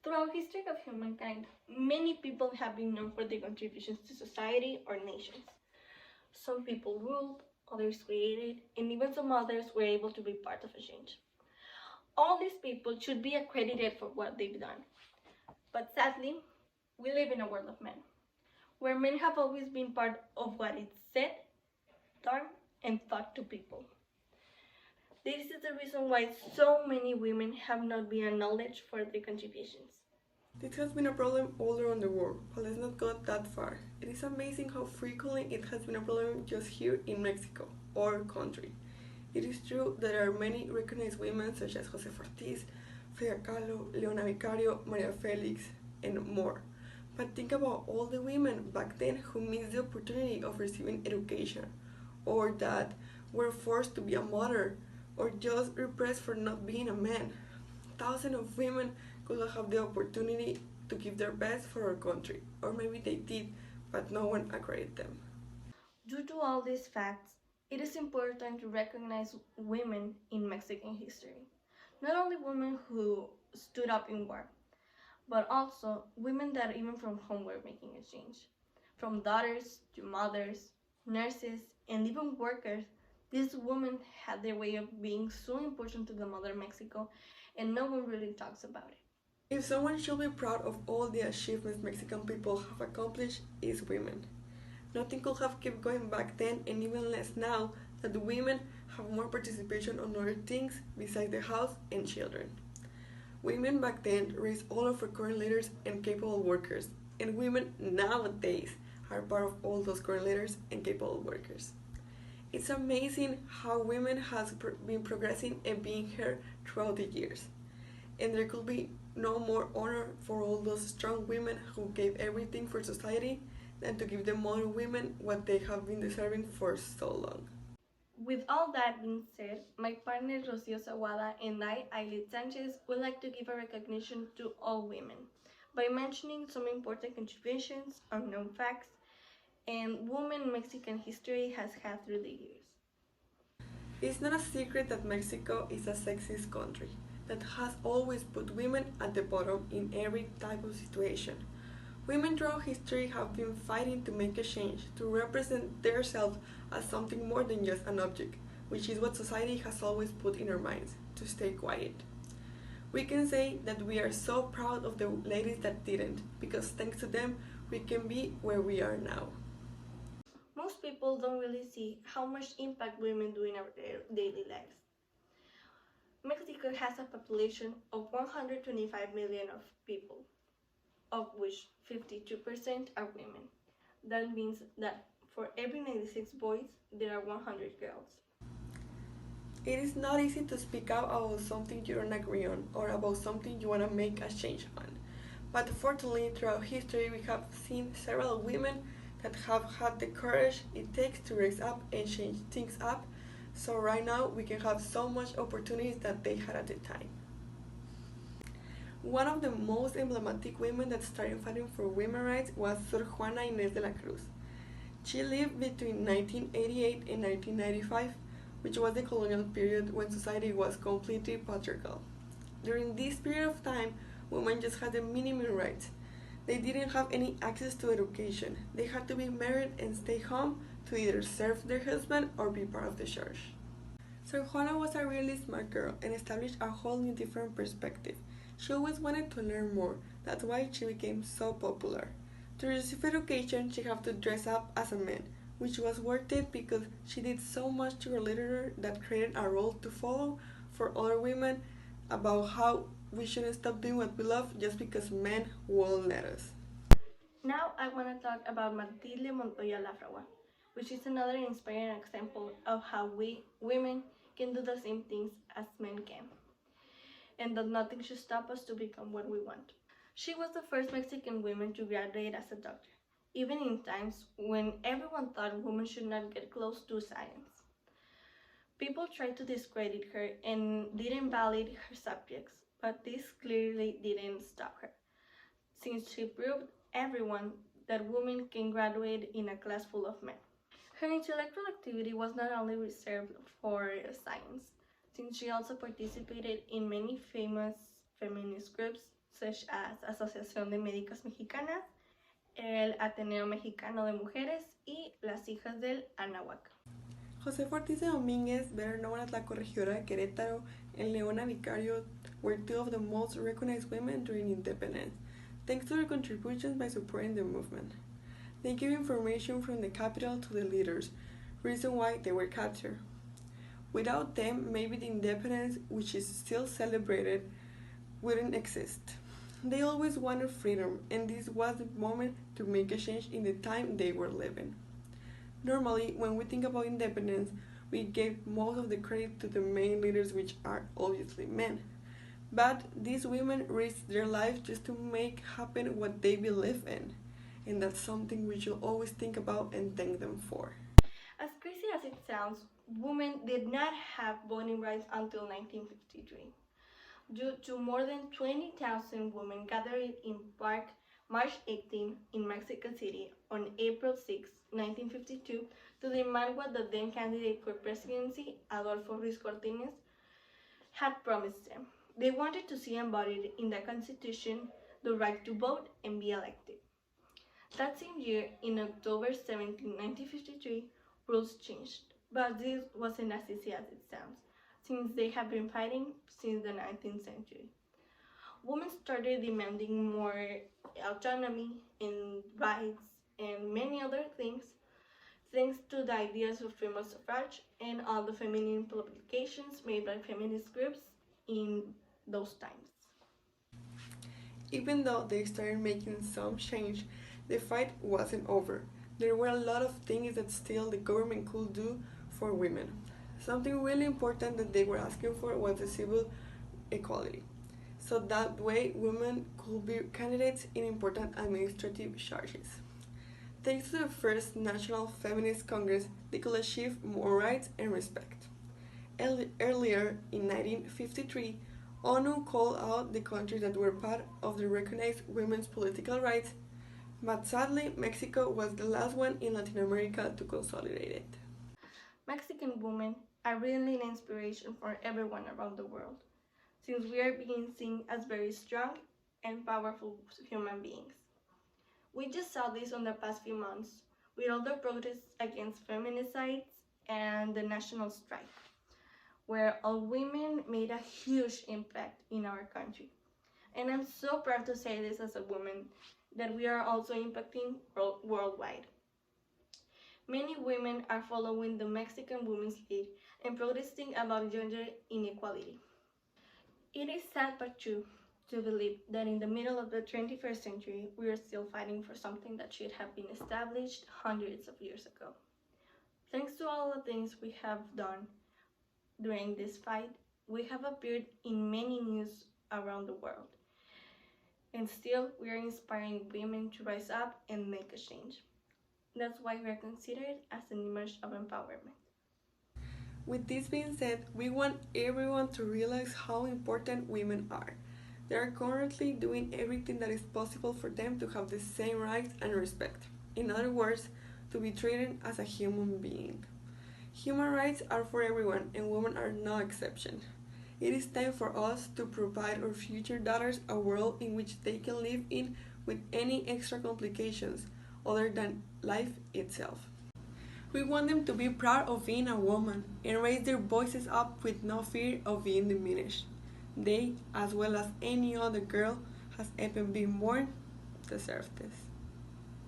Throughout history of humankind, many people have been known for their contributions to society or nations. Some people ruled, others created, and even some others were able to be part of a change. All these people should be accredited for what they've done. But sadly, we live in a world of men, where men have always been part of what is said, done, and thought to people. This is the reason why so many women have not been acknowledged for their contributions. This has been a problem all around the world, but let's not go that far. It is amazing how frequently it has been a problem just here in Mexico, our country. It is true that there are many recognized women such as José Ortiz, Frida Kahlo, Leona Vicario, Maria Felix, and more. But think about all the women back then who missed the opportunity of receiving education, or that were forced to be a mother, or just repressed for not being a man. Thousands of women could have the opportunity to give their best for our country, or maybe they did, but no one accredited them. Due to all these facts, it is important to recognize women in Mexican history. Not only women who stood up in war, but also women that even from home were making a change. From daughters to mothers, nurses, and even workers, these women had their way of being so important to the modern Mexico, and no one really talks about it. If someone should be proud of all the achievements Mexican people have accomplished, it's women. Nothing could have kept going back then, and even less now that the women have more participation on other things besides the house and children. Women back then raised all of our current leaders and capable workers, and women nowadays are part of all those current leaders and capable workers. It's amazing how women has been progressing and being here throughout the years. And there could be no more honor for all those strong women who gave everything for society than to give the modern women what they have been deserving for so long. With all that being said, my partner Rocío Zawada and I, Ailyd Sánchez, would like to give a recognition to all women by mentioning some important contributions, unknown facts, and women Mexican history has had through the years. It's not a secret that Mexico is a sexist country that has always put women at the bottom in every type of situation. Women throughout history have been fighting to make a change, to represent themselves as something more than just an object, which is what society has always put in our minds, to stay quiet. We can say that we are so proud of the ladies that didn't, because thanks to them, we can be where we are now. Most people don't really see how much impact women do in our daily lives. Mexico has a population of 125 million of people, of which 52% are women. That means that for every 96 boys, there are 100 girls. It is not easy to speak out about something you don't agree on or about something you want to make a change on. But fortunately, throughout history, we have seen several women that have had the courage it takes to raise up and change things up. So right now, we can have so much opportunities that they had at the time. One of the most emblematic women that started fighting for women's rights was Sor Juana Inés de la Cruz. She lived between 1988 and 1995, which was the colonial period when society was completely patriarchal. During this period of time, women just had the minimum rights. They didn't have any access to education. They had to be married and stay home to either serve their husband or be part of the church. Sor Juana was a really smart girl and established a whole new different perspective. She always wanted to learn more. That's why she became so popular. To receive education, she had to dress up as a man, which was worth it because she did so much to her literature that created a role to follow for other women about how we shouldn't stop doing what we love just because men won't let us. Now I want to talk about Matilde Montoya Lafragua, which is another inspiring example of how we, women, can do the same things as men can, and that nothing should stop us to become what we want. She was the first Mexican woman to graduate as a doctor, even in times when everyone thought women should not get close to science. People tried to discredit her and didn't validate her subjects, but this clearly didn't stop her, since she proved everyone that women can graduate in a class full of men. Her intellectual activity was not only reserved for science, since she also participated in many famous feminist groups such as Asociación de Médicas Mexicanas, el Ateneo Mexicano de Mujeres y las Hijas del Anáhuac. Josefa Ortiz de Domínguez, better known as La Corregidora de Querétaro, and Leona Vicario were two of the most recognized women during independence, thanks to their contributions by supporting the movement. They gave information from the capital to the leaders, reason why they were captured. Without them, maybe the independence, which is still celebrated, wouldn't exist. They always wanted freedom, and this was the moment to make a change in the time they were living. Normally, when we think about independence, we give most of the credit to the main leaders, which are obviously men. But these women risked their lives just to make happen what they believe in. And that's something we should always think about and thank them for. As crazy as it sounds, women did not have voting rights until 1953. Due to more than 20,000 women gathered in Park March 18 in Mexico City on April 6, 1952, to demand what the then candidate for presidency, Adolfo Ruiz Cortines, had promised them. They wanted to see embodied in the Constitution the right to vote and be elected. That same year, in October 17, 1953, rules changed, but this wasn't as easy as it sounds, since they have been fighting since the 19th century. Women started demanding more autonomy and rights and many other things, thanks to the ideas of female suffrage and all the feminine publications made by feminist groups in those times. Even though they started making some change, the fight wasn't over. There were a lot of things that still the government could do for women. Something really important that they were asking for was the civil equality. So that way women could be candidates in important administrative charges. Thanks to the first National Feminist Congress, they could achieve more rights and respect. Earlier, in 1953, ONU called out the countries that were part of the recognized women's political rights, but sadly, Mexico was the last one in Latin America to consolidate it. Mexican women are really an inspiration for everyone around the world, since we are being seen as very strong and powerful human beings. We just saw this on the past few months with all the protests against feminicides and the national strike, where all women made a huge impact in our country. And I'm so proud to say this as a woman, that we are also impacting worldwide. Many women are following the Mexican women's lead and protesting about gender inequality. It is sad but true to believe that in the middle of the 21st century, we are still fighting for something that should have been established hundreds of years ago. Thanks to all the things we have done during this fight, we have appeared in many news around the world. And still, we are inspiring women to rise up and make a change. That's why we are considered as an image of empowerment. With this being said, we want everyone to realize how important women are. They are currently doing everything that is possible for them to have the same rights and respect. In other words, to be treated as a human being. Human rights are for everyone, and women are no exception. It is time for us to provide our future daughters a world in which they can live in with any extra complications other than life itself. We want them to be proud of being a woman and raise their voices up with no fear of being diminished. They, as well as any other girl, has ever been born, deserve this.